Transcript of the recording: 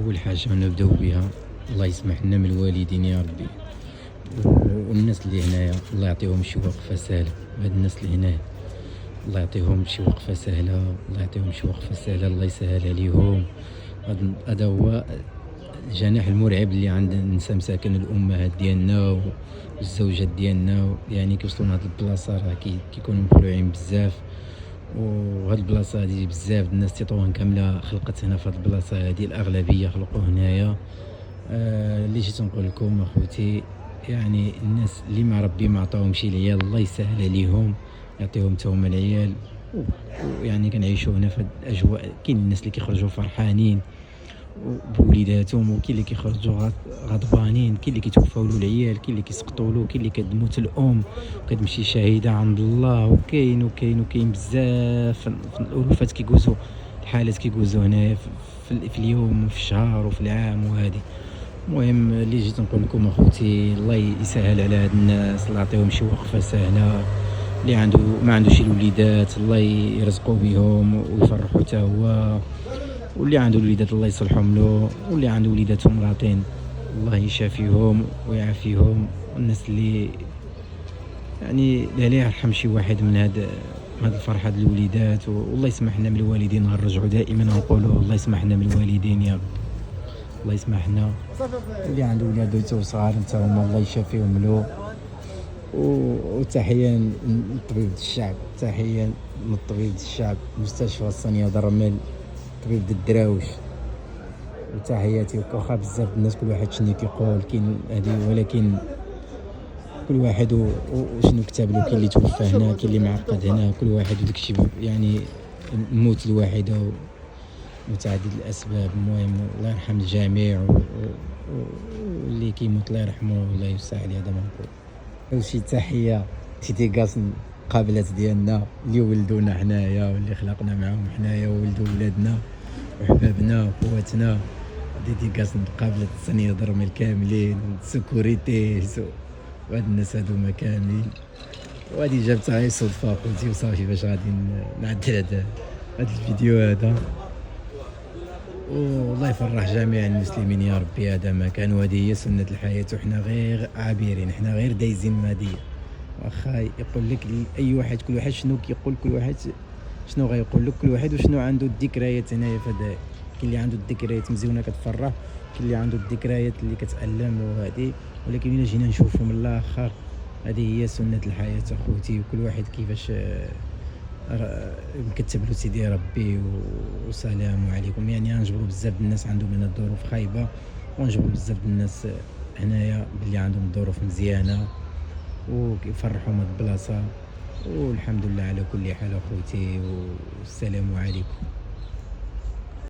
اول حاجه نبداو بها، الله يسمح لنا من الوالدين يا ربي، والناس اللي هنايا الله يعطيهم شي وقفه سهله. هاد الناس اللي هنا الله يعطيهم شي وقفه سهله، الله يعطيهم شي وقفه سهله، الله يسهل عليهم. هذا هو الجناح المرعب اللي عند النساء مساكن، الامهات ديالنا والزوجات ديالنا، يعني كيوصلوا لهاد البلاصه راه كيكونوا مخلوعين بزاف. وهاد البلاصه هادي بزاف الناس تطوان كامله خلقت هنا في هاد البلاصه هادي، الاغلبيه خلقوا هنايا. اللي جيت نقول لكم اخوتي، يعني الناس اللي مع ربي ما عطاهمش العيال الله يسهل عليهم، يعطيهم تاهما العيال. ويعني كنعيشوا هنا في هاد الاجواء، كاين الناس اللي كيخرجوا فرحانين بوليداتهم، وكاين اللي كيخرجوا غضبانين، كاين اللي كيتوفاو له العيال، كاين اللي كيسقطوا له، كاين اللي كتموت الام وكتمشي شهيده عند الله، وكاين بزاف في الالوفات كيجوزوا الحالات كيجوزوا هنايا في اليوم وفي الشهر وفي العام وهذه. المهم اللي جيت نقول لكم اخوتي، الله يسهل على هاد الناس، الله يعطيهم شي وقفه سهله. اللي عنده ما عندوش الوليدات الله يرزقوا بهم ويفرحوا حتى هو، واللي عنده الوليدات الله يصلحهم له، واللي عنده وليداتهم راطين الله يشافيهم ويعافيهم. والناس اللي يعني لا يرحم شي واحد من هاد الفرحه ديال الوليدات، والله يسمح لنا من الوالدين. غنرجعوا دائما نقولوا الله يسمح لنا من الوالدين يا رب، الله يسمح لنا. اللي عنده ولادو صغار انت هما الله يشافيهم له. وتحيه للطبيب الشعب، تحيه للطبيب الشعب مستشفى الصنيه درمل، طبيب الدراوش. وتحياتي واخا بزاف الناس كل واحد شنو كيقول كاين هذه، ولكن كل واحد وشنو كتب له. كاين اللي توفى هنا، كاين اللي معقد هنا، كل واحد وداكشي يعني الموت الواحده متعدد الاسباب. المهم الله يرحم الجميع، واللي كيموت الله يرحمه والله يوسع عليه. هذا ما نقول. وشي تحيه شي قاصن قابلات ديالنا اللي ولدونا حنايا واللي خلقنا معاهم حنايا، وولدوا ولادنا وحبابنا وخواتنا. ديديكاس قابلة الصنية درمي الكاملين، سكوريتي وهاد الناس هادوما كاملين. وهادي جابتها غير صدفة خوتي وصافي، باش غادي نعدل هاد الفيديو هذا. والله يفرح جميع المسلمين يا ربي. هذا ما كان، وهذه هي سنة الحياة، وحنا غير عابرين، حنا غير دايزين مادية. واخا يقول لك اي واحد، كل واحد شنو كيقول، كل واحد شنو غيقول لك، كل واحد وشنو عنده الذكريات هنايا في هذا. كاين اللي عنده الذكريات مزيونه كتفرح، كاين اللي عنده الذكريات اللي كتألم وهذه. ولكن الا جينا نشوفوا من الاخر، هذه هي سنة الحياة اخوتي، وكل واحد كيفاش مكتب له سيدي ربي. والسلام عليكم. يعني غنجبروا بزاف الناس عندهم هنا الظروف خايبه، ونجبروا بزاف الناس هنايا باللي عندهم الظروف مزيانه وكيفرحوا من البلاصه. والحمد لله على كل حال اخوتي، والسلام عليكم.